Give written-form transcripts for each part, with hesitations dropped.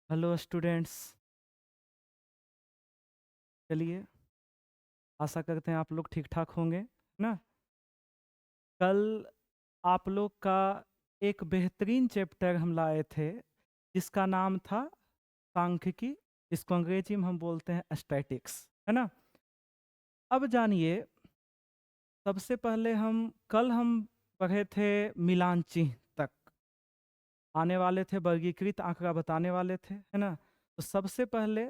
Hello students. चलिए, आशा करते हैं आप लोग ठीक ठाक होंगे ना। कल आप लोग का एक बेहतरीन चैप्टर हम लाए थे जिसका नाम था सांख्यिकी। इसको अंग्रेजी में हम बोलते हैं स्टैटिक्स, है ना। अब जानिए, सबसे पहले हम पढ़े थे मिलान चिन्ह तक, आने वाले थे वर्गीकृत आंकड़ा बताने वाले थे, है ना। तो सबसे पहले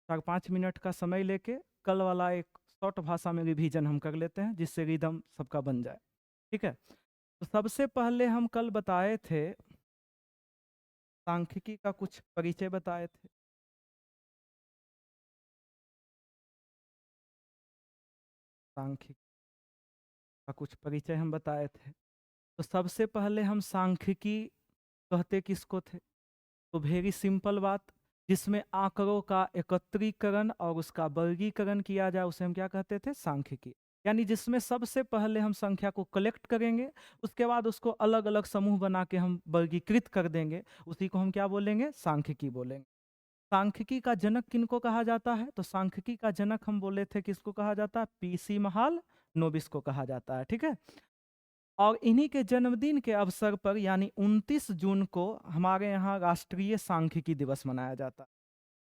4-5 मिनट का समय लेके कल वाला एक शॉर्ट भाषा में रिवीजन हम कर लेते हैं जिससे रिदम सबका बन जाए। ठीक है। तो सबसे पहले हम कल बताए थे सांख्यिकी का कुछ परिचय बताए थे। सांख्यिकी का कुछ परिचय हम बताए थे। तो सबसे पहले हम सांख्यिकी कहते किसको थे? तो वेरी सिंपल बात, जिसमें आंकड़ों का एकत्रीकरण और उसका वर्गीकरण किया जाए उसे हम क्या कहते थे? सांख्यिकी। यानी जिसमें सबसे पहले हम संख्या को कलेक्ट करेंगे, उसके बाद उसको अलग अलग समूह बना के हम वर्गीकृत कर देंगे, उसी को हम क्या बोलेंगे? सांख्यिकी बोलेंगे। सांख्यिकी का जनक किनको कहा जाता है? तो सांख्यिकी का जनक हम बोले थे किसको कहा जाता है? पीसी महालनोबिस को कहा जाता है। ठीक है। और इन्हीं के जन्मदिन के अवसर पर यानी 29 जून को हमारे यहाँ राष्ट्रीय सांख्यिकी दिवस मनाया जाता है।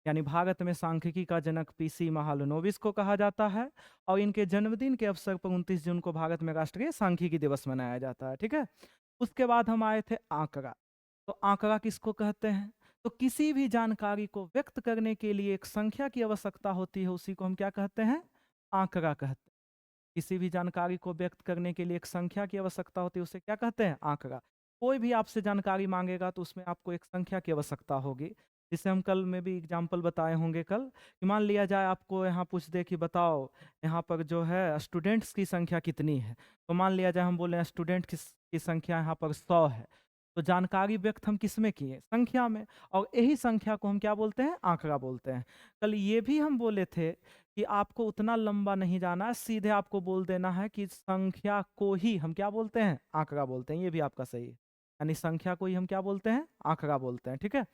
यानी भारत में सांख्यिकी का जनक पीसी महालनोबिस को कहा जाता है और इनके जन्मदिन के अवसर पर 29 जून को भारत में राष्ट्रीय सांख्यिकी दिवस मनाया जाता है। ठीक है। उसके बाद हम आए थे आंकड़ा। तो आंकड़ा किसको कहते हैं? तो किसी भी जानकारी को व्यक्त करने के लिए एक संख्या की आवश्यकता होती है, उसी को हम क्या कहते हैं? आंकड़ा कहते हैं। किसी भी जानकारी को व्यक्त करने के लिए एक संख्या की आवश्यकता होती है, उसे क्या कहते हैं? आंकड़ा। कोई भी आपसे जानकारी मांगेगा तो उसमें आपको एक संख्या की आवश्यकता होगी, जिसे हम कल में भी एग्जाम्पल बताए होंगे कल। कि मान लिया जाए आपको यहाँ पूछ दे कि बताओ यहाँ पर जो है स्टूडेंट्स की संख्या कितनी है। तो मान लिया जाए हम बोले स्टूडेंट की संख्या यहाँ पर 100 है। तो जानकारी व्यक्त हम किस में किए? संख्या में। और यही संख्या को हम क्या बोलते हैं? आंकड़ा बोलते हैं। कल ये भी हम बोले थे कि आपको उतना लंबा नहीं जाना है, सीधे आपको बोल देना है कि संख्या को ही हम क्या बोलते हैं? आंकड़ा बोलते हैं। ये भी आपका सही है। यानी संख्या को ही हम क्या बोलते हैं? आंकड़ा बोलते हैं। ठीक है।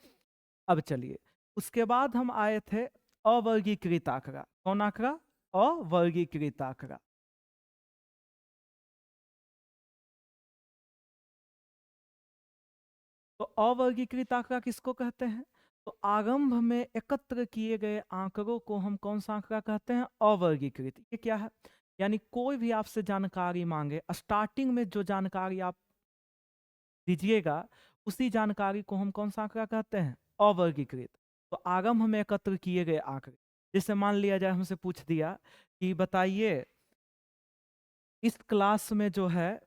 अब चलिए, उसके बाद हम आए थे अवर्गीकृत आंकड़ा। कौन आंकड़ा? अवर्गीकृत आंकड़ा। तो अवर्गीकृत आंकड़ा किसको कहते हैं? तो आरंभ में एकत्र किए गए आंकड़ों को हम कौन सा आंकड़ा कहते हैं? अवर्गीकृत। ये क्या है? यानी कोई भी आपसे जानकारी मांगे, स्टार्टिंग में जो जानकारी आप दीजिएगा उसी जानकारी को हम कौन सा आंकड़ा कहते हैं? अवर्गीकृत। तो आगम में एकत्र किए गए आंकड़े, जैसे मान लिया जाए हमसे पूछ दिया कि बताइए इस क्लास में जो है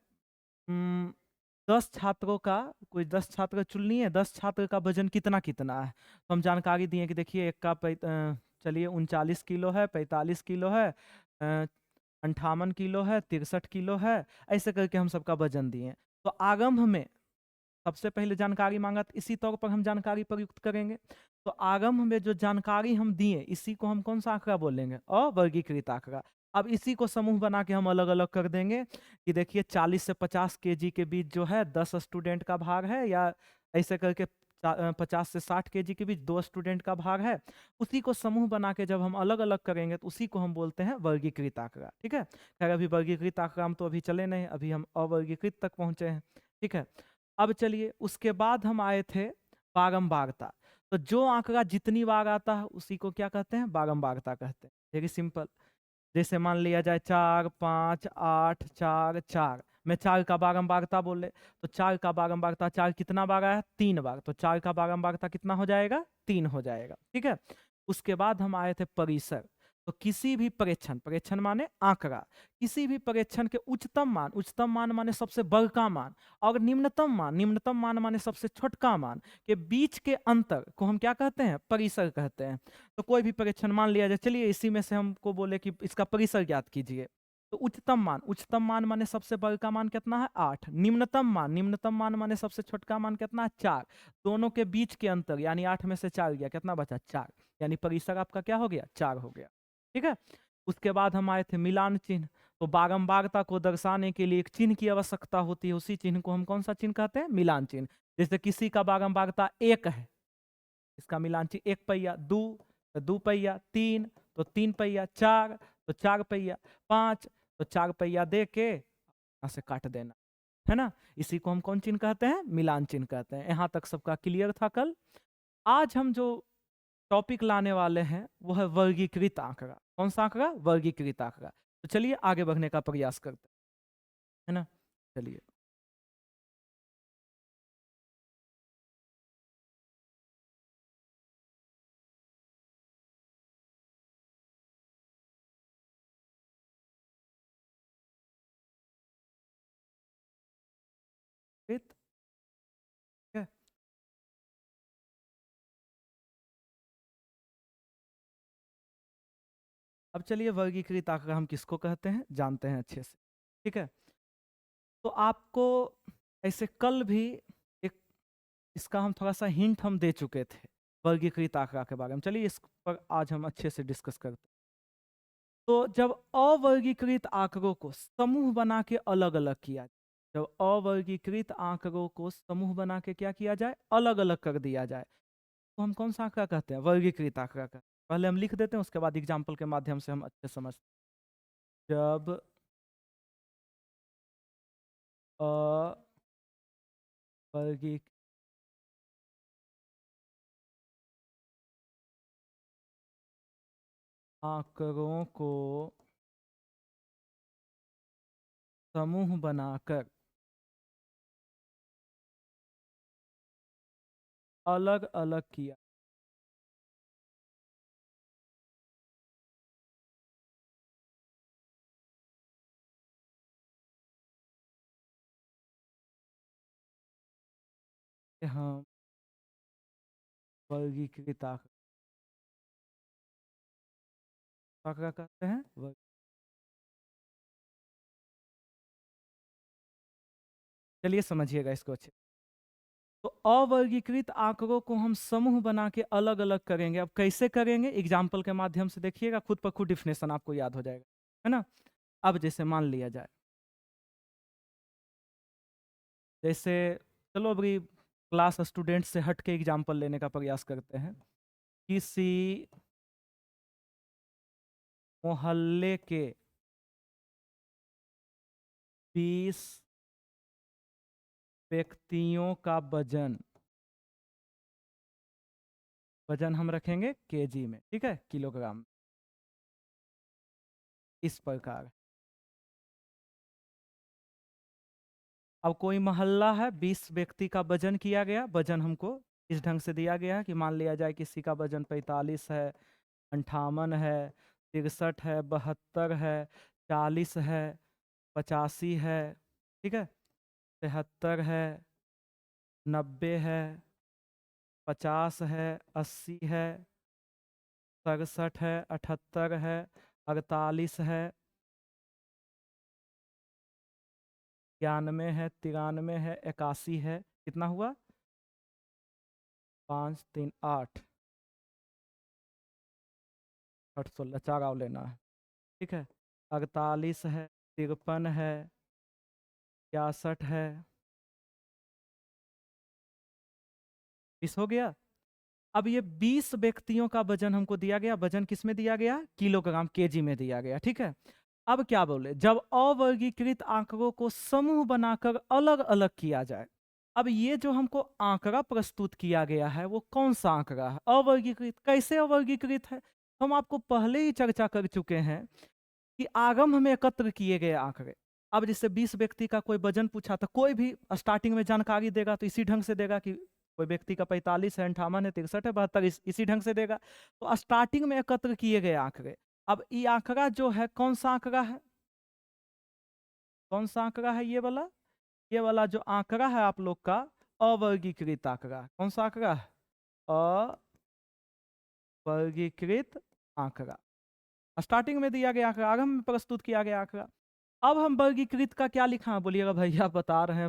10 छात्रों का, कोई 10 छात्र चुननी है, 10 छात्र का वजन कितना कितना है। तो हम जानकारी दिए कि देखिए एक का चलिए 39 किलो है, 45 किलो है, 58 किलो है, 63 किलो है। ऐसे करके हम सबका वजन दिए। तो आरंभ में सबसे पहले जानकारी मांगा, तो इसी तौर पर हम जानकारी प्रयुक्त करेंगे। तो आरंभ में जो जानकारी हम दिए इसी को हम कौन सा आंकड़ा बोलेंगे? अवर्गीकृत आंकड़ा। अब इसी को समूह बना के हम अलग अलग कर देंगे कि देखिए 40 से 50 केजी के बीच जो है 10 स्टूडेंट का भाग है, या ऐसे करके 50 से 60 केजी के बीच 2 स्टूडेंट का भाग है। उसी को समूह बना के जब हम अलग अलग करेंगे तो उसी को हम बोलते हैं वर्गीकृत आंकड़ा। ठीक है। खैर अभी वर्गीकृत आंकड़ा हम तो अभी चले नहीं, अभी हम अवर्गीकृत तक पहुंचे हैं। ठीक है। अब चलिए, उसके बाद हम आए थे बारंबारता। तो जो आंकड़ा जितनी बार आता है उसी को क्या कहते हैं? बारंबारता कहते हैं। Very simple. जैसे मान लिया जाए 4, 5, 8, 4, 4, मैं 4 का बारंबारता बोले तो 4 का बारंबारता 4 कितना बार आया? 3 बार। तो 4 का बारंबारता कितना हो जाएगा? 3 हो जाएगा। ठीक है। उसके बाद हम आए थे परिसर। तो किसी भी परीक्षण, परीक्षण माने आंकड़ा, किसी भी परीक्षण के उच्चतम मान माने सबसे बड़का मान, और निम्नतम मान माने सबसे छोटका मान के बीच के अंतर को हम क्या कहते हैं? परिसर कहते हैं। तो कोई भी परीक्षण मान लिया जाए, चलिए इसी में से हमको बोले कि इसका परिसर ज्ञात कीजिए। तो उच्चतम मान माने सबसे बड़का मान कितना है? 8। निम्नतम मान माने सबसे छोटका मान कितना है? 4। दोनों के बीच के अंतर यानी 8 में से 4 गया, कितना बचा? 4। यानी परिसर आपका क्या हो गया? 4 हो गया। ठीक है। उसके बाद हम आए थे मिलान चिन्ह। तो बारंबारता को दर्शाने के लिए एक चिन्ह की आवश्यकता होती है, उसी चिन्ह को हम कौन सा चिन्ह कहते हैं? मिलान चिन्ह। जैसे किसी का बारंबारता 1 है, इसका मिलान चिन्ह 1 पहिया, 2 तो 2 पहिया, 3 तो 3 पहिया, 4 तो 4 पहिया, 5 तो 4 पहिया दे के यहाँ से काट देना, है ना। इसी को हम कौन चिन्ह कहते हैं? मिलान चिन्ह कहते हैं। यहाँ तक सबका क्लियर था कल। आज हम जो टॉपिक लाने वाले हैं वो है वर्गीकृत आंकड़ा। कौन सा आंकड़ा? वर्गीकृत आंकड़ा। तो चलिए आगे बढ़ने का प्रयास करते हैं, है ना। चलिए ठीक है। अब चलिए वर्गीकृत आंकड़ा हम किसको कहते हैं जानते हैं अच्छे से, ठीक है। तो आपको ऐसे कल भी एक इसका हम थोड़ा सा हिंट हम दे चुके थे वर्गीकृत आंकड़ा के बारे में। चलिए इस पर आज हम अच्छे से डिस्कस करते हैं। तो जब अवर्गीकृत आंकड़ों को समूह बना के अलग अलग किया जाए, जब अवर्गीकृत आंकड़ों को समूह बना के क्या किया जाए? अलग अलग कर दिया जाए, तो हम कौन सा आंकड़ा कहते हैं? वर्गीकृत आंकड़ा का। पहले हम लिख देते हैं, उसके बाद एग्जाम्पल के माध्यम से हम अच्छे समझते हैं। जब अवर्गीकृत आंकड़ों को समूह बनाकर अलग अलग किया, हम वर्गीकृत आंकड़ा कहते हैं। चलिए समझिएगा इसको अच्छे। तो अवर्गीकृत आंकड़ों को हम समूह बना के अलग अलग करेंगे। अब कैसे करेंगे? एग्जाम्पल के माध्यम से देखिएगा, खुद पर खुद डिफिनेशन आपको याद हो जाएगा, है ना। अब जैसे मान लिया जाए, जैसे चलो अभी क्लास स्टूडेंट से हट के एग्जाम्पल लेने का प्रयास करते हैं। किसी मोहल्ले के 20 व्यक्तियों का वजन हम रखेंगे केजी में, ठीक है, किलोग्राम। इस प्रकार अब कोई मोहल्ला है, 20 व्यक्ति का वजन किया गया। वजन हमको इस ढंग से दिया गया है कि मान लिया जाए किसी का वजन 45 है, 58 है, 63 है, 72 है, 40 है, 85 है, ठीक है, 73 है, 90 है, 50 है, 80 है, 67 है, 78 है, 48 है, 91 है, 93 है, 81 है। कितना हुआ? 5 3 8 816 चार और लेना है, ठीक है। 48 है, 53 है, 66 है, इस हो गया। अब ये 20 व्यक्तियों का वजन हमको दिया गया। वजन किस में दिया गया? किलोग्राम, केजी में दिया गया, ठीक है। अब क्या बोले? जब अवर्गीकृत आंकड़ों को समूह बनाकर अलग अलग किया जाए। अब ये जो हमको आंकड़ा प्रस्तुत किया गया है वो कौन सा आंकड़ा है? अवर्गीकृत। कैसे अवर्गीकृत है? हम आपको पहले ही चर्चा कर चुके हैं कि आगम में एकत्र किए गए आंकड़े। अब जैसे 20 व्यक्ति का कोई वजन पूछा तो कोई भी स्टार्टिंग में जानकारी देगा तो इसी ढंग से देगा कि कोई व्यक्ति का 45 है, 58 है, 63 है, 72, इसी ढंग से देगा। तो स्टार्टिंग में एकत्र किए गए आंकड़े। अब ये आंकड़ा जो है कौन सा आंकड़ा है? कौन सा आंकड़ा है? ये वाला जो आंकड़ा है आप लोग का अवर्गीकृत आंकड़ा। कौन सा आंकड़ा है? अवर्गीकृत आंकड़ा। स्टार्टिंग में दिया गया आंकड़ा, आगम में प्रस्तुत किया गया आंकड़ा। अब हम वर्गीकृत का क्या लिखा है? बोलिएगा भैया बता रहे हैं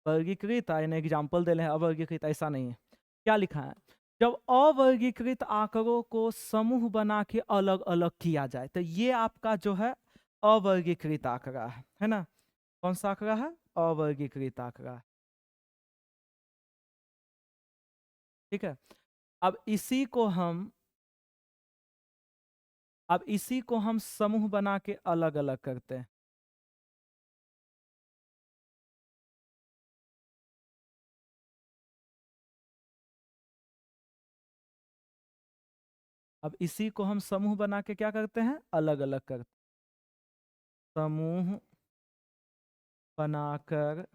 वर्गीकृत, यानी एग्जाम्पल दे रहे हैं, अवर्गीकृत ऐसा नहीं है। क्या लिखा है? जब अवर्गीकृत आंकड़ों को समूह बना के अलग अलग किया जाए तो ये आपका जो है अवर्गीकृत आंकड़ा है ना। कौन सा आंकड़ा है? अवर्गीकृत आंकड़ा, ठीक है। अब इसी को हम समूह बना के अलग अलग करते हैं। अब इसी को हम समूह बना के क्या करते हैं, अलग अलग करते हैं। समूह बनाकर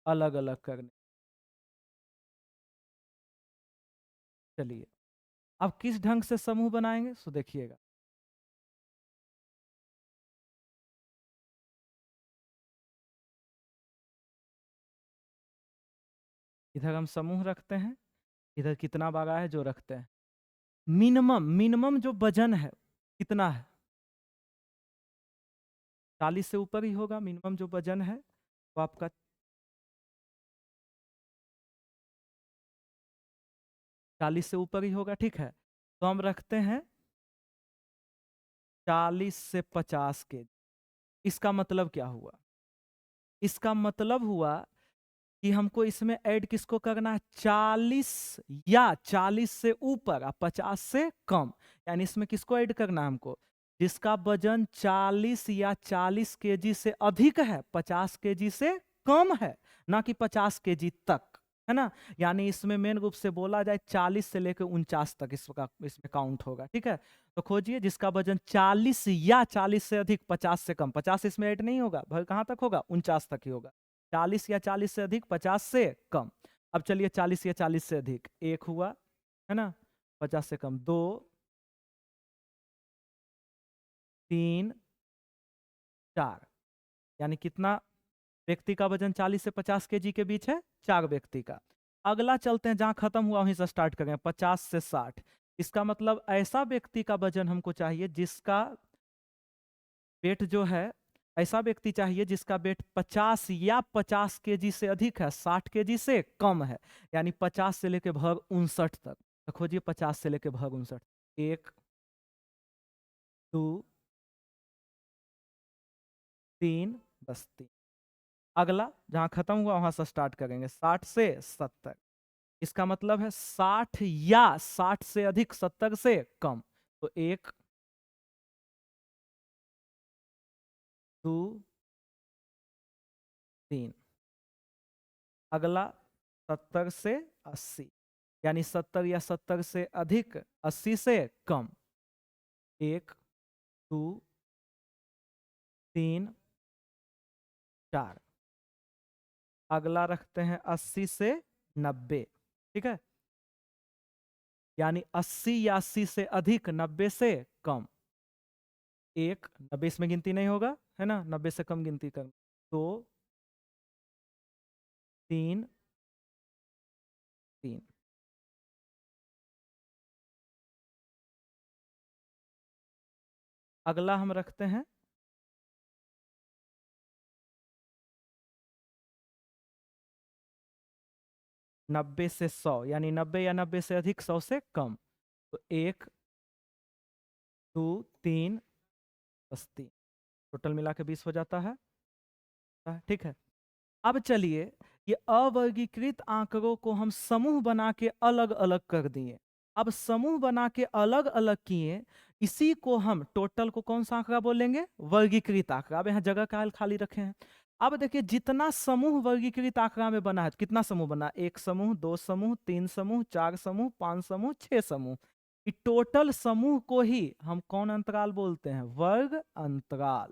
अलग अलग करने। चलिए अब किस ढंग से समूह बनाएंगे सो देखिएगा। इधर हम समूह रखते हैं, इधर कितना बारह है जो रखते हैं। मिनिमम जो वजन है कितना है, 40 से ऊपर ही होगा। मिनिमम जो वजन है वो आपका 40 से ऊपर ही होगा, ठीक है। तो हम रखते हैं 40 से 50 के। इसका मतलब क्या हुआ, इसका मतलब हुआ कि हमको इसमें ऐड किसको करना है, 40 या 40 से ऊपर और 50 से कम। यानी इसमें किसको ऐड करना है हमको, जिसका वजन 40 या 40 केजी से अधिक है, 50 केजी से कम है, ना कि 50 केजी तक, है ना। यानी इसमें मेन रूप से बोला जाए 40 से लेकर 49 तक इसमें काउंट होगा, ठीक है। तो खोजिए जिसका वजन 40 या 40 से अधिक, 50 से कम। 50 इसमें ऐड नहीं होगा, भाई कहाँ तक होगा, 49 तक ही होगा। 40 या 40 से अधिक, 50 से कम। अब चलिए 40 या 40 से अधिक, एक हुआ, है ना। 50 से कम, 2, 3, 4। यानी कितना व्यक्ति का वजन 40 से 50 केजी के बीच है, 4 व्यक्ति का। अगला चलते हैं, जहां खत्म हुआ वहीं से स्टार्ट करें, 50 से 60। इसका मतलब ऐसा व्यक्ति का वजन हमको चाहिए जिसका वेट जो है, ऐसा व्यक्ति चाहिए जिसका वेट 50 या 50 केजी से अधिक है, 60 केजी से कम है। यानी 50 से लेके भाग 59 तक। तो खोजिए 50 से लेके भाग 59। 1, 2, 3, बस 3। अगला जहां खत्म हुआ वहां से स्टार्ट करेंगे, 60 से 70। इसका मतलब है 60 या 60 से अधिक, 70 से कम। तो 1, 2, 3। अगला 70 से 80, यानी 70 या 70 से अधिक, 80 से कम। 1, 2, 3, 4। अगला रखते हैं 80 से 90, ठीक है। यानी 80 या 80 से अधिक, 90 से कम। 1, 90 इसमें गिनती नहीं होगा, है ना, 90 से कम गिनती करना। 2, 3, 3। अगला हम रखते हैं 90 से 100, यानी 90 या 90 से अधिक, 100 से कम। तो 1, 2, 3, बस 3। टोटल मिला के 20 हो जाता है, ठीक है। अब चलिए ये अवर्गीकृत आंकड़ों को हम समूह बना के अलग अलग कर दिए। अब समूह बना के अलग अलग किए, इसी को हम टोटल को कौन सा आंकड़ा बोलेंगे, वर्गीकृत आंकड़ा। अब यहाँ जगह का खाली रखे हैं। अब देखिए जितना समूह वर्गीकृत आंकड़ा में बना है, कितना समूह बना, 1 समूह, 2 समूह, 3 समूह, 4 समूह, 5 समूह, 6 समूह। टोटल समूह को ही हम कौन अंतराल बोलते हैं, वर्ग अंतराल।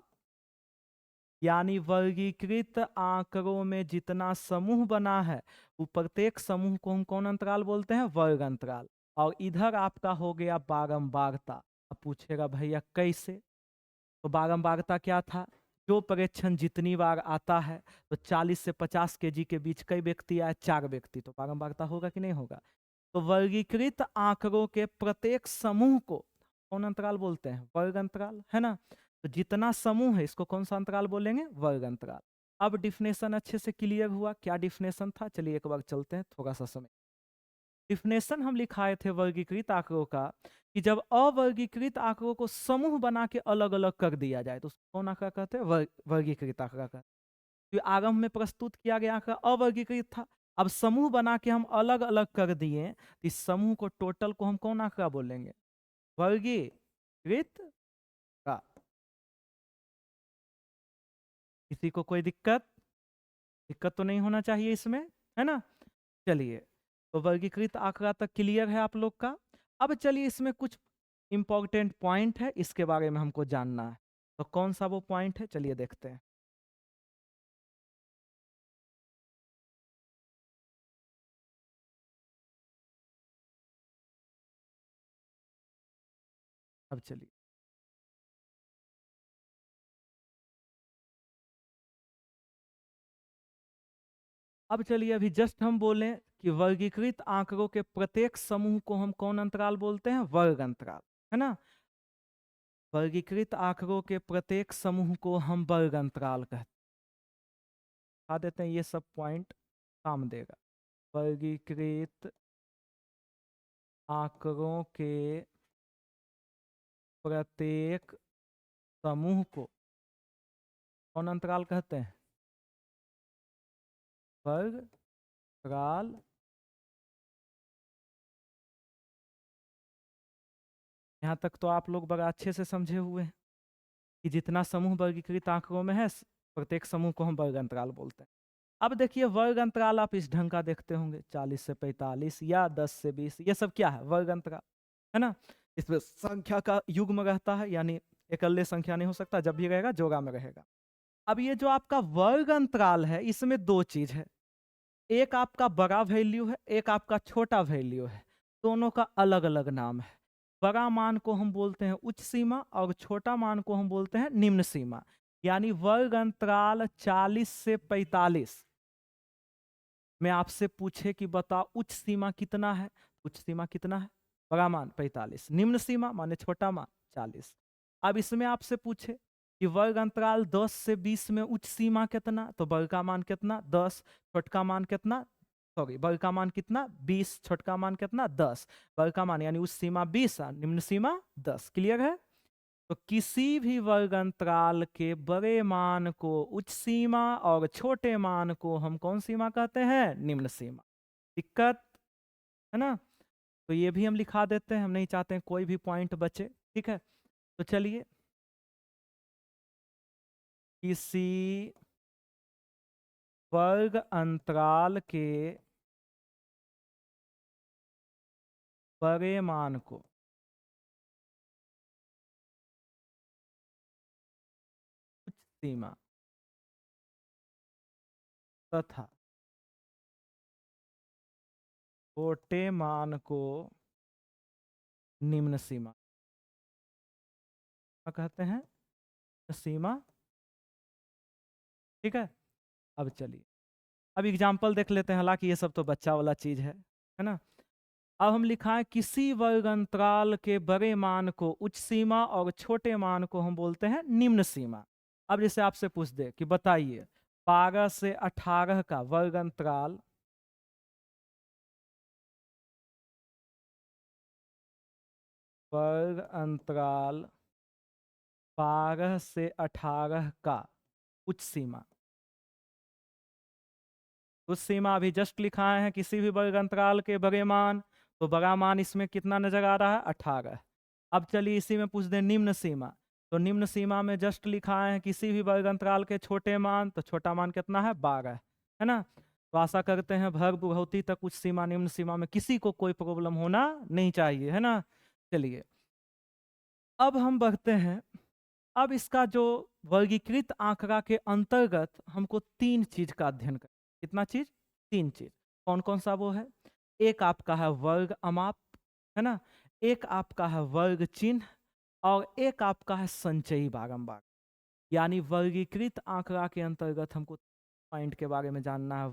यानी वर्गीकृत आंकड़ों में जितना समूह बना है वो प्रत्येक समूह को हम कौन अंतराल बोलते हैं, वर्ग अंतराल। और इधर आपका हो गया बारंबारता। अब पूछेगा भैया कैसे, तो बारंबारता क्या था, जो परीक्षण जितनी बार आता है, तो 40 से 50 केजी के बीच कई व्यक्ति आए, 4 व्यक्ति, तो बारंबारता होगा कि नहीं होगा। तो वर्गीकृत आंकड़ों के प्रत्येक समूह को कौन अंतराल बोलते हैं, वर्ग अंतराल, है ना। तो जितना समूह है इसको कौन सा अंतराल बोलेंगे, वर्ग अंतराल। अब डिफिनेशन अच्छे से क्लियर हुआ, क्या डिफिनेशन था, चलिए एक बार चलते हैं, थोड़ा सा समय। डिफिनेशन हम लिखाए थे वर्गीकृत आंकड़ों का, कि जब अवर्गीकृत आंकड़ों को समूह बना के अलग अलग कर दिया जाए तो उसको कौन आंकड़ा कहते हैं, वर्गीकृत आंकड़ा का। तो आगम में प्रस्तुत किया गया आंकड़ा अवर्गीकृत था, अब समूह बना के हम अलग अलग कर दिए, तो इस समूह को, टोटल को हम कौन आंकड़ा बोलेंगे? वर्गीकृत का। किसी को कोई दिक्कत? दिक्कत तो नहीं होना चाहिए इसमें, है ना? चलिए, तो वर्गीकृत आंकड़ा तक क्लियर है आप लोग का। अब चलिए, इसमें कुछ इंपॉर्टेंट पॉइंट है, इसके बारे में हमको जानना है। तो कौन सा वो पॉइंट है, चलिए देखते हैं। अब चलिए, अभी जस्ट हम बोलें कि वर्गीकृत आंकड़ों के प्रत्येक समूह को हम कौन अंतराल बोलते हैं? वर्ग अंतराल, है ना? वर्गीकृत आंकड़ों के प्रत्येक समूह को हम वर्ग अंतराल कहते हैं। बता देते हैं, ये सब पॉइंट काम देगा। वर्गीकृत आंकड़ों के प्रत्येक समूह को कौन अंतराल कहते हैं? वर्ग अंतराल। यहाँ तक तो आप लोग बड़ा अच्छे से समझे हुए हैं कि जितना समूह वर्गीकृत आंकड़ों में है, प्रत्येक समूह को हम वर्ग अंतराल बोलते हैं। अब देखिए, वर्ग अंतराल आप इस ढंग का देखते होंगे, 40 से 45 या 10 से 20, ये सब क्या है? वर्ग अंतराल, है ना? इसमें संख्या का युग्म रहता है, यानी एकल्य संख्या नहीं हो सकता, जब भी रहेगा जोड़ा में रहेगा। अब ये जो आपका वर्ग अंतराल है, इसमें दो चीज है, एक आपका बड़ा वैल्यू है, एक आपका छोटा वैल्यू है। दोनों का अलग अलग नाम है। बड़ा मान को हम बोलते हैं उच्च सीमा और छोटा मान को हम बोलते हैं निम्न सीमा। यानी वर्ग अंतराल 40 से 45 में आपसे पूछे कि बताओ उच्च सीमा कितना है, उच्च सीमा कितना है? बड़ा मान 45, निम्न सीमा माने छोटा मान 40। अब इसमें आपसे पूछे कि वर्ग अंतराल 10 से 20 में उच्च सीमा कितना, तो वर्ग का मान कितना? 10। छोटका मान कितना? सॉरी, वर्ग का मान कितना? 20। छोटका मान कितना? 10। वर्ग का मान यानी उच्च सीमा 20, निम्न सीमा 10। क्लियर है? तो किसी भी वर्ग अंतराल के बड़े मान को उच्च सीमा और छोटे मान को हम कौन सीमा कहते हैं? निम्न सीमा। दिक्कत है ना? तो ये भी हम लिखा देते हैं, हम नहीं चाहते हैं कोई भी पॉइंट बचे। ठीक है, तो चलिए, किसी वर्ग अंतराल के बड़े मान को उच्च सीमा तथा छोटे मान को निम्न सीमा क्या कहते हैं? सीमा। ठीक है, अब चलिए, अब एग्जाम्पल देख लेते हैं, हालांकि ये सब तो बच्चा वाला चीज है ना? अब हम लिखा है किसी वर्ग अंतराल के बड़े मान को उच्च सीमा और छोटे मान को हम बोलते हैं निम्न सीमा। अब जैसे आपसे पूछ दे कि बताइए 12 से 18 का वर्ग अंतराल, वर्ग अंतराल 12 से 18 का उच्च सीमा, उच्च सीमा अभी जस्ट लिखा है किसी भी वर्ग अंतराल के बड़े मान, तो बड़ा मान इसमें कितना नजर आ रहा है? 18। अब चलिए इसी में पूछ दें निम्न सीमा, तो निम्न सीमा में जस्ट लिखा है किसी भी वर्ग अंतराल के छोटे मान, तो छोटा मान कितना है? 12, है ना? तो आशा करते हैं भर बुढ़ौती तक उच्च सीमा निम्न सीमा में किसी को कोई प्रॉब्लम होना नहीं चाहिए, है ना? चलिए, अब हम बढ़ते हैं। अब इसका जो वर्गीकृत आंकड़ा के अंतर्गत हमको तीन चीज का अध्ययन कर, कितना चीज? तीन चीज। कौन कौन सा वो है? एक आपका है वर्ग अमाप, है ना? एक आपका है वर्ग चिन्ह, और एक आपका है संचयी बारंबार। यानी वर्गीकृत आंकड़ा के अंतर्गत हमको पॉइंट के बारे में जानना है,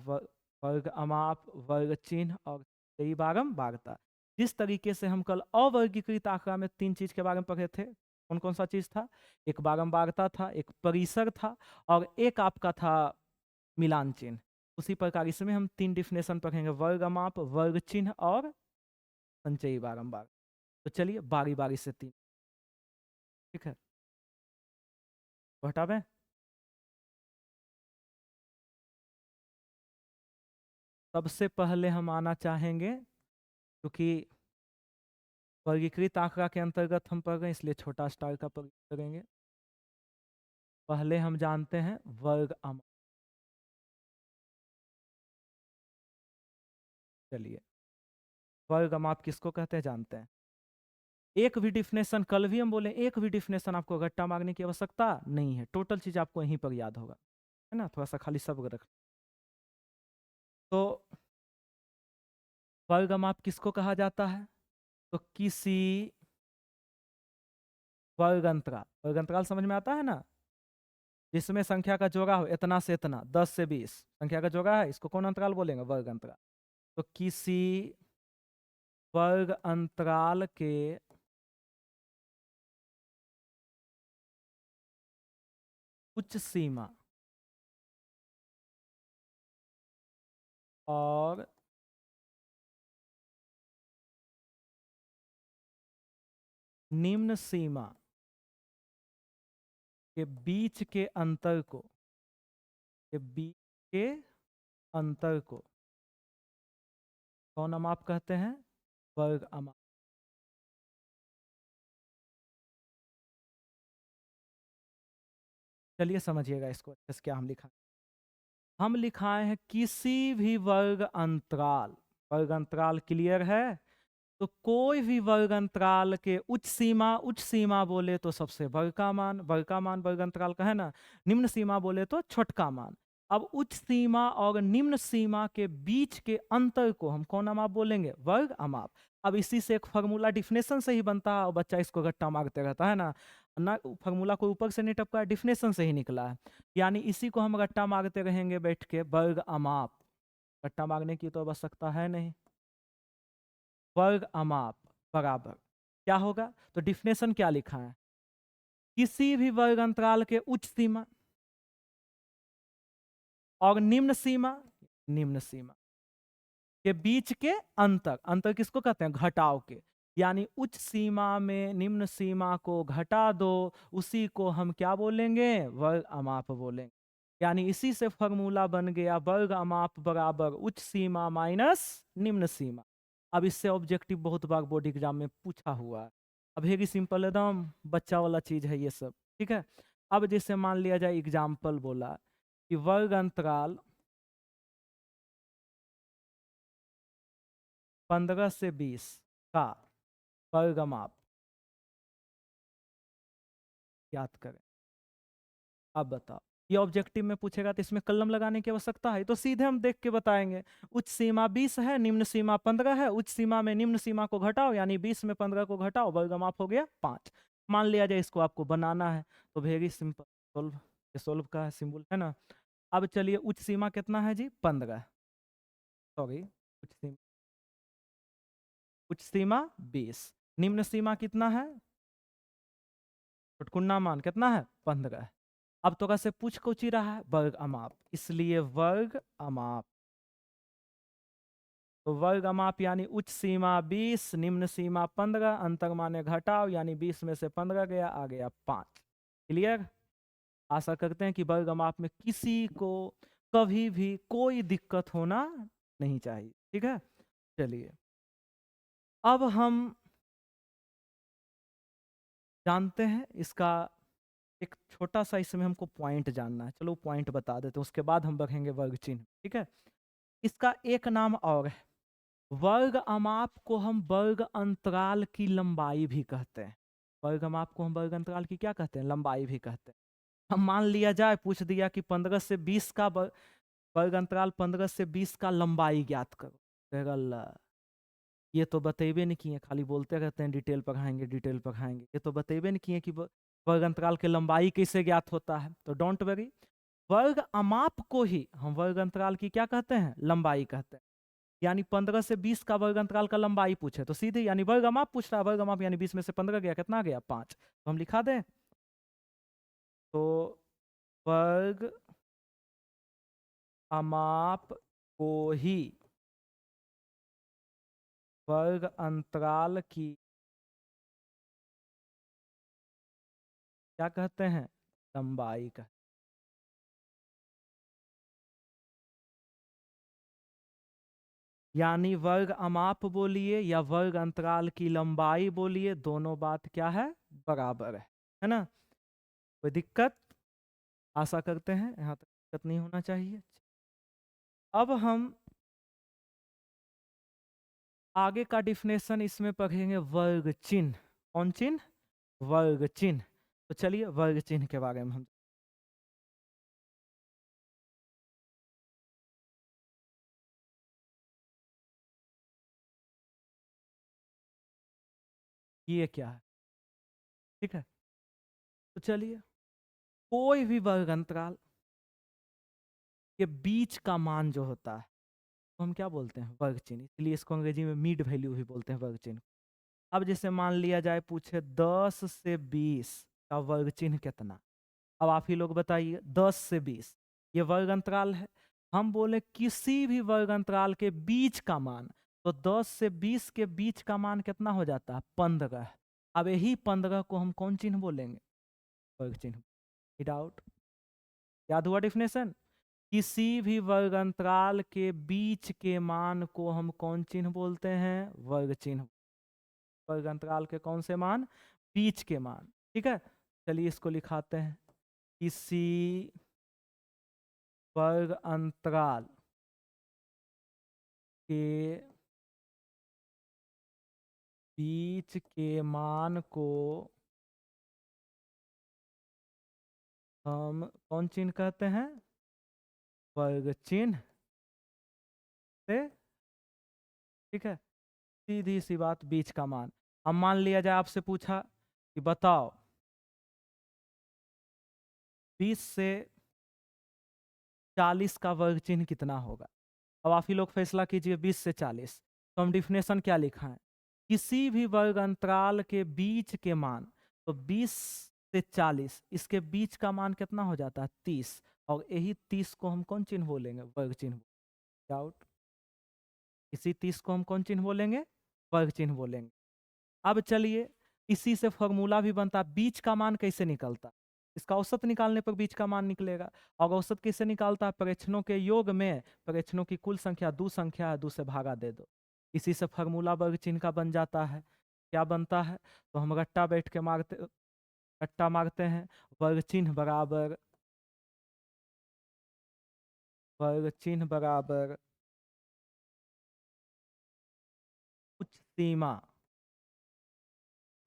वर्ग अमाप, वर्ग चिन्ह और संचयी बारंबारता। जिस तरीके से हम कल अवर्गीकृत आंकड़ा में तीन चीज के बारे में पढ़े थे, कौन कौन सा चीज था? एक बारंबारता था, एक परिसर था, और एक आपका था मिलान चिन्ह। उसी प्रकार इसमें हम तीन डिफिनेशन पढ़ेंगे, वर्ग अमाप, वर्ग चिन्ह और संचयी बारंबार। तो चलिए बारी बारी से तीन, ठीक है, तो हटावें। सबसे पहले हम आना चाहेंगे, क्योंकि वर्गीकृत आंकड़ा के अंतर्गत हम पढ़ रहे हैं, इसलिए छोटा स्टार का प्रयोग करेंगे। पहले हम जानते हैं वर्ग अमाप। चलिए, वर्ग अमाप किसको कहते हैं जानते हैं। एक भी डिफिनेशन, कल भी हम बोले, एक भी डिफिनेशन आपको घट्टा मारने की आवश्यकता नहीं है, टोटल चीज आपको यहीं पर याद होगा, है ना। थोड़ा सा खाली शब्द रख। तो वर्ग अमाप किसको कहा जाता है, तो किसी वर्ग अंतराल, वर्ग अंतराल समझ में आता है ना, जिसमें संख्या का जोड़ा हो इतना से इतना, 10 से 20 संख्या का जोड़ा है, इसको कौन अंतराल बोलेंगे, वर्ग अंतराल। तो किसी वर्ग अंतराल के उच्च सीमा और निम्न सीमा के बीच के अंतर को, के बीच के अंतर को कौन अमाप कहते हैं, वर्ग अमाप। चलिए समझिएगा इसको अच्छे से, क्या हम लिखा, हम लिखाए हैं किसी भी वर्ग अंतराल, वर्ग अंतराल क्लियर है, तो कोई भी वर्ग अंतराल के उच्च सीमा, उच्च सीमा बोले तो सबसे बड़ का मान वर्ग अंतराल का है ना, निम्न सीमा बोले तो छोटका मान। अब उच्च सीमा और निम्न सीमा के बीच के अंतर को हम कौन अमाप बोलेंगे, वर्ग अमाप। अब इसी से एक फार्मूला डिफिनेशन से ही बनता है, और बच्चा इसको घट्टा मारते रहता है ना फार्मूला को ऊपर से नहीं टपका, डिफिनेशन से ही निकला है, यानी इसी को हम घट्टा मारते रहेंगे बैठ के, वर्ग अमाप। घट्टा मारने की तो आवश्यकता है नहीं, वर्ग अमाप बराबर क्या होगा, तो डिफिनेशन क्या लिखा है, किसी भी वर्ग अंतराल के उच्च सीमा और निम्न सीमा, निम्न सीमा के बीच के अंतर, अंतर किसको कहते हैं, घटाव के, यानी उच्च सीमा में निम्न सीमा को घटा दो, उसी को हम क्या बोलेंगे, वर्ग अमाप बोलेंगे। यानी इसी से फॉर्मूला बन गया वर्ग अमाप बराबर उच्च सीमा माइनस निम्न सीमा। अब इससे ऑब्जेक्टिव बहुत बार बोर्ड एग्जाम में पूछा हुआ है, अब वेरी सिंपल एकदम बच्चा वाला चीज है ये सब, ठीक है। अब जैसे मान लिया जाए एग्जाम्पल बोला कि वर्ग अंतराल 15 से 20 का वर्ग माप याद करें। अब बताओ, ये ऑब्जेक्टिव में पूछेगा तो इसमें कलम लगाने की आवश्यकता है, तो सीधे हम देख के बताएंगे, उच्च सीमा 20 है, निम्न सीमा 15 है, उच्च सीमा में निम्न सीमा को घटाओ, यानी 20 में 15 को घटाओ, वर्ग माप हो गया 5। मान लिया जाए इसको आपको बनाना है, तो वेरी सिंपल, सोल्व, ये सोल्व का सिंबल है ना। अब चलिए, उच्च सीमा कितना है जी, 15, सॉरी उच्च सीमा 20, निम्न सीमा कितना है, चुटकुन्ना मान कितना है, 15। अब तो कैसे पूछ कोची रहा है, वर्ग अमाप, इसलिए वर्ग अमाप, तो वर्ग अमाप यानी उच्च सीमा 20, निम्न सीमा 15, अंतर माने घटाव, यानी 20 में से 15 गया, आ गया 5। क्लियर। आशा करते हैं कि वर्ग अमाप में किसी को कभी भी कोई दिक्कत होना नहीं चाहिए, ठीक है। चलिए, अब हम जानते हैं इसका एक छोटा सा, इसमें हमको पॉइंट जानना है, चलो पॉइंट बता देते हैं, उसके बाद हम बढ़ेंगे वर्ग चिन्ह, ठीक है। इसका एक नाम और है, वर्ग अमाप को हम वर्ग अंतराल की लंबाई भी कहते हैं, वर्ग अमाप को हम वर्ग अंतराल की क्या कहते हैं, लंबाई भी कहते हैं। हम मान लिया जाए, पूछ दिया कि 15 से 20 का वर्ग अंतराल 15 से 20 का लंबाई ज्ञात करो, अल्लाह ये तो बतेबे नहीं किए, खाली बोलते रहते हैं डिटेल पढ़ाएंगे डिटेल पढ़ाएंगे, ये तो बतेबे नहीं किए कि वर्ग अंतराल के लंबाई कैसे ज्ञात होता है। तो डोंट वरी, वर्ग अमाप को ही हम वर्ग अंतराल की क्या कहते हैं, लंबाई कहते हैं। यानी 15 से 20 का वर्ग अंतराल का लंबाई पूछे तो सीधे, यानी वर्ग अमाप पूछ रहा है, वर्ग अमाप यानी 20 में से 15 गया, कितना गया, 5, तो हम लिखा दें, तो वर्ग अमाप को ही वर्ग अंतराल की क्या कहते हैं, लंबाई का। यानी वर्ग अमाप बोलिए या वर्ग अंतराल की लंबाई बोलिए, दोनों बात क्या है, बराबर है ना। कोई दिक्कत, आशा करते हैं यहाँ तक दिक्कत नहीं होना चाहिए। अब हम आगे का डिफिनेशन इसमें पढ़ेंगे वर्ग चिन्ह। कौन चिन्ह, वर्ग चिन्ह। तो चलिए वर्ग चिन्ह के बारे में हम, ये क्या है, ठीक है। तो चलिए, कोई भी वर्ग अंतराल के बीच का मान जो होता है तो हम क्या बोलते हैं, वर्ग चिन्ह। इसलिए इसको अंग्रेजी में मिड वैल्यू भी बोलते हैं, वर्ग चिन्ह। अब जैसे मान लिया जाए, पूछे 10 से 20 का वर्ग चिन्ह कितना। अब आप ही लोग बताइए, 10 से 20 ये वर्ग अंतराल है। हम बोले किसी भी वर्ग अंतराल के बीच का मान, तो 10 से 20 के बीच का मान कितना हो जाता है, 15। अब यही 15 को हम कौन चिन्ह बोलेंगे, वर्ग चिन्ह। डाउट, याद हुआ डिफिनेशन। किसी भी वर्ग अंतराल के बीच के मान को हम कौन चिन्ह बोलते हैं, वर्ग चिन्ह। वर्ग अंतराल के कौन से मान, बीच के मान, ठीक है। चलिए इसको लिखाते हैं, किसी वर्ग अंतराल के बीच के मान को हम कौन चिन्ह कहते हैं, वर्ग चिन्ह से, ठीक है। सीधी सी बात, बीच का मान। अब मान लिया जाए आपसे पूछा कि बताओ 20 से 40 का वर्ग चिन्ह कितना होगा। अब आप ही लोग फैसला कीजिए, 20 से 40। तो हम डिफिनेशन क्या लिखा है, किसी भी वर्ग अंतराल के बीच के मान, तो 20 से 40 इसके बीच का मान कितना हो जाता है, 30। और यही 30 को हम कौन चिन्ह बोलेंगे, वर्ग चिन्ह। डाउट, इसी 30 को हम कौन चिन्ह बोलेंगे, वर्ग चिन्ह बोलेंगे। अब चलिए, इसी से फॉर्मूला भी बनता है, बीच का मान कैसे निकलता। इसका औसत निकालने पर बीच का मान निकलेगा। और औसत कैसे निकालता है, परीक्षणों के योग में परीक्षणों की कुल संख्या 2 संख्या है, 2 से भागा दे दो। इसी से फॉर्मूला वर्ग चिन्ह का बन जाता है। क्या बनता है, तो हम रट्टा बैठ के मारते, रट्टा मारते हैं, वर्ग चिन्ह बराबर, वर्ग चिन्ह बराबर उच्च सीमा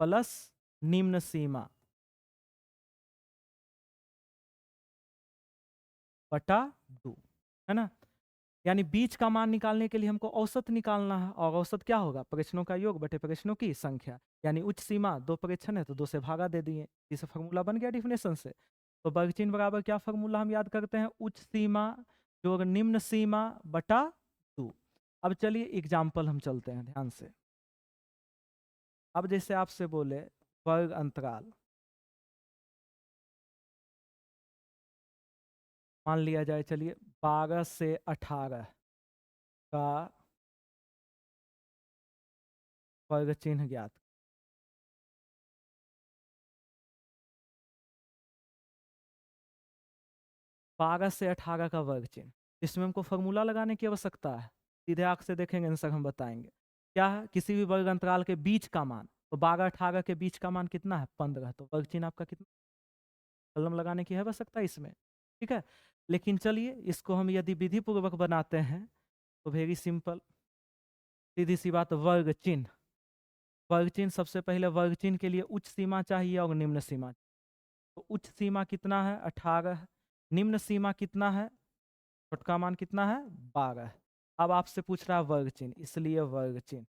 प्लस निम्न सीमा बटा 2, है ना। यानी बीच का मान निकालने के लिए हमको औसत निकालना है, और औसत क्या होगा, परीक्षणों का योग बटे परीक्षणों की संख्या। यानी उच्च सीमा 2 परीक्षण है तो 2 से भागा दे दिए, इसे फॉर्मूला बन गया डिफिनेशन से। तो वर्ग चिन्ह बराबर क्या फॉर्मूला हम याद करते हैं, उच्च सीमा जोड़ निम्न सीमा बटा 2। अब चलिए एग्जाम्पल हम चलते हैं ध्यान से। अब जैसे आपसे बोले वर्ग अंतराल, मान लिया जाए, चलिए 12 से 18 का वर्ग चिन्ह ज्ञात। 12 से 18 का वर्ग चिन्ह, इसमें हमको फॉर्मूला लगाने की आवश्यकता है। सीधे आंख से देखेंगे आंसर हम बताएंगे। क्या है, किसी भी वर्ग अंतराल के बीच का मान, तो 12-18 के बीच का मान कितना है, 15। तो वर्ग चिन्ह आपका कितना, कलम लगाने की है आवश्यकता इसमें, ठीक है। लेकिन चलिए इसको हम यदि विधि पूर्वक बनाते हैं तो वेरी सिंपल, सीधी सी बात, वर्ग चिन्ह। वर्ग चिन्ह सबसे पहले, वर्ग चिन्ह के लिए उच्च सीमा चाहिए और निम्न सीमा। तो उच्च सीमा कितना है, 18। निम्न सीमा कितना है, छोटका मान कितना है, 12। अब आपसे पूछ रहा है वर्ग चिन्ह, इसलिए वर्ग चिन्ह।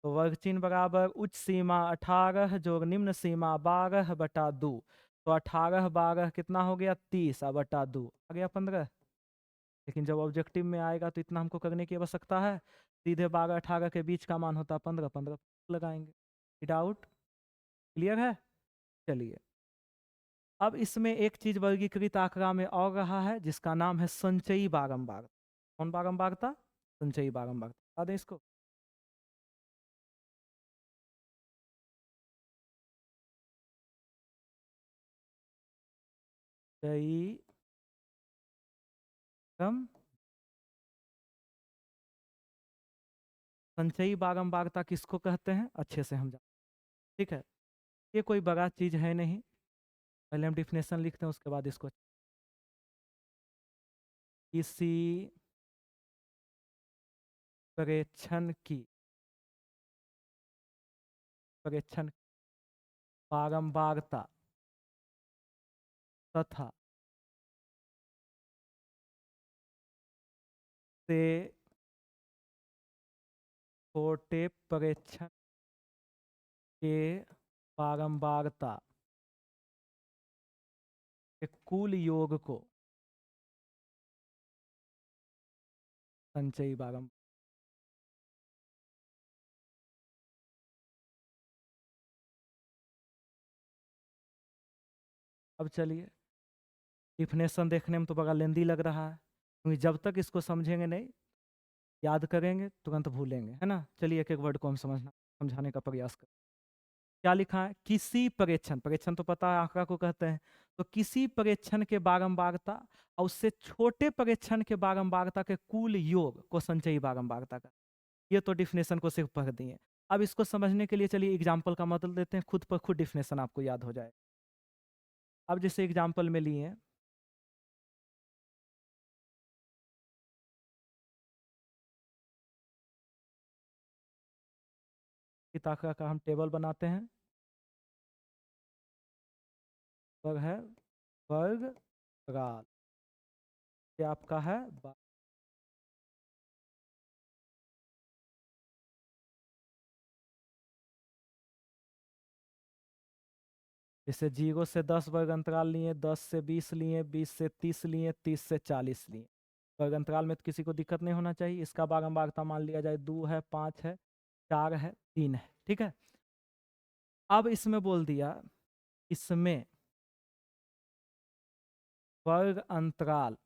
तो वर्ग चिन्ह बराबर उच्च सीमा 18 जोड़ निम्न सीमा 12 बटा 2। तो 18 12 कितना हो गया, 30 बटा 2 आ गया 15। लेकिन जब ऑब्जेक्टिव में आएगा तो इतना हमको करने की आवश्यकता है, सीधे 12-18 के बीच का मान होता है 15, 15 लगाएंगे। डाउट क्लियर है। चलिए, अब इसमें एक चीज वर्गीकृत आंकड़ा में और रहा है, जिसका नाम है संचयी बारंबार। कौन बारंबारता, संचयी बारंबारता, बता दें इसको। संचयी संचयी बारंबारता किसको कहते हैं अच्छे से हम जान, ठीक है। ये कोई बड़ा चीज है नहीं, पहले हम डिफिनेशन लिखते हैं उसके बाद इसको। किसी प्रेक्षण की बारंबारता तथा से छोटे प्रेक्षण के बारंबारता के कुल योग को संचयी बारंबारता। अब चलिए, डिफिनेशन देखने में तो बड़ा लेंदी लग रहा है, क्योंकि जब तक इसको समझेंगे नहीं, याद करेंगे तुरंत भूलेंगे, है ना। चलिए एक एक वर्ड को हम समझाने का प्रयास करें। क्या लिखा है? किसी प्रेक्षण, प्रेक्षण तो पता है आंकड़ा को कहते हैं, तो किसी प्रेक्षण के बारंबारता और उससे छोटे प्रेक्षण के बारंबारता के कुल योग को संचयी बारंबारता का। ये तो डिफिनेशन को सिर्फ पढ़ दिए। अब इसको समझने के लिए चलिए एग्जाम्पल का मतलब देते हैं, खुद पर खुद डिफिनेशन आपको याद हो जाए। अब जैसे एग्जाम्पल में लिए इस आंकड़ा का हम टेबल बनाते हैं, वर्ग है वर्ग राल, ये आपका है जैसे 0 से 10 वर्ग अंतराल लिए, 10 से 20 लिए, 20 से 30 लिए, 30 से 40 लिए। वर्ग अंतराल में तो किसी को दिक्कत नहीं होना चाहिए। इसका बारंबारता मान लिया जाए 2 है, 5 है, 4 है, 3 है, ठीक है। अब इसमें बोल दिया, इसमें वर्ग अंतराल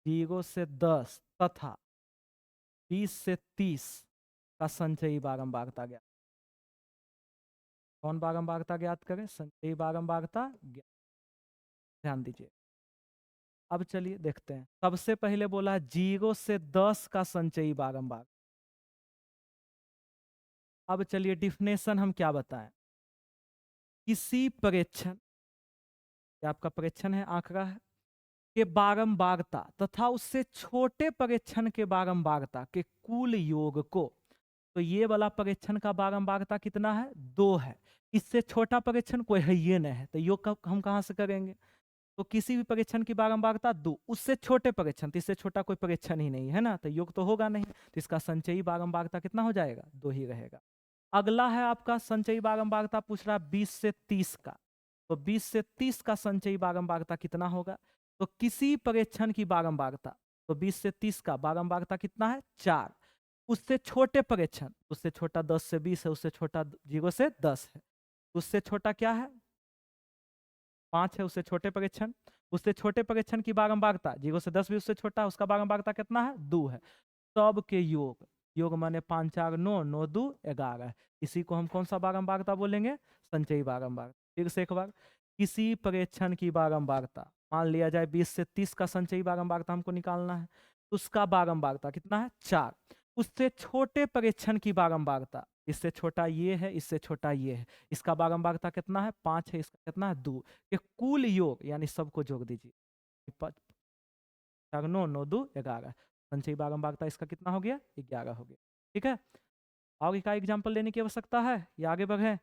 0 से 10 तथा 20 से 30 का संचयी बारंबारता ज्ञात। कौन बारंबारता ज्ञात करें? संचयी बारंबारता ज्ञात, ध्यान दीजिए। अब चलिए देखते हैं, सबसे पहले बोला 0 से 10 का संचयी बारंबार। अब चलिए डिफिनेशन हम क्या बताएं। किसी प्रेक्षण, आपका प्रेक्षण है, आंकड़ा है, के बारंबारता तथा उससे छोटे प्रेक्षण के बारंबारता के कुल योग को, तो ये वाला प्रेक्षण का बारंबारता कितना है? 2 है। इससे छोटा प्रेक्षण कोई है ये नहीं है, तो योग हम कहां से करेंगे? तो किसी भी परीक्षण की बारंबारता 2, उससे छोटे परीक्षण, तो इससे छोटा कोई परीक्षण ही नहीं है ना, तो योग तो होगा नहीं, तो इसका संचयी बारंबारता कितना हो जाएगा? 2 ही रहेगा। अगला है आपका संचयी बारंबारता, पूछ रहा 20 से 30 का, तो 20 से 30 का संचयी बारंबारता कितना होगा? तो किसी परीक्षण की बारंबारता, तो 20 से 30 का बारंबारता कितना है? 4। उससे छोटे परीक्षण, उससे छोटा 10 से 20 है, उससे छोटा 0 से 10 है, उससे छोटा क्या है? 5 है, उससे छोटे परीक्षण। उससे छोटे परीक्षण की बारंबारता 0 से 10 भी उससे छोटा, उसका बारंबारता कितना है? 2 है। सब के योग, योग माने 5 4 9, 9 2 11, इसी को हम कौन सा बारंबारता बोलेंगे? संचयी बारंबारता। फिर से एक बार, किसी परीक्षण की बारंबारता, मान लिया जाए 20 से 30 का संचयी बारंबारता हमको निकालना है, उसका बारंबारता कितना है? 4। उससे छोटे परीक्षण की बारंबारता, इससे छोटा ये है, इससे छोटा ये है, इसका बारंबारता कितना है? 5 है, इसका कितना है? 2 के कुल योग, यानी सबको जोड़ दीजिए, 4 9 9 2 11, संचयी बारंबारता इसका कितना हो गया? 11 हो गया, ठीक है। और क्या एग्जाम्पल लेने की आवश्यकता है या आगे बढ़े?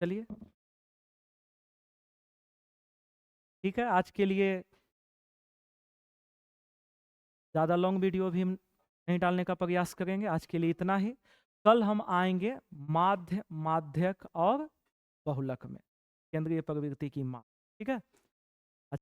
चलिए ठीक है, आज के लिए ज़्यादा लॉन्ग वीडियो भी हम नहीं डालने का प्रयास करेंगे, आज के लिए इतना ही। कल हम आएंगे माध्य, माध्यक और बहुलक में केंद्रीय प्रवृत्ति की मान, ठीक है।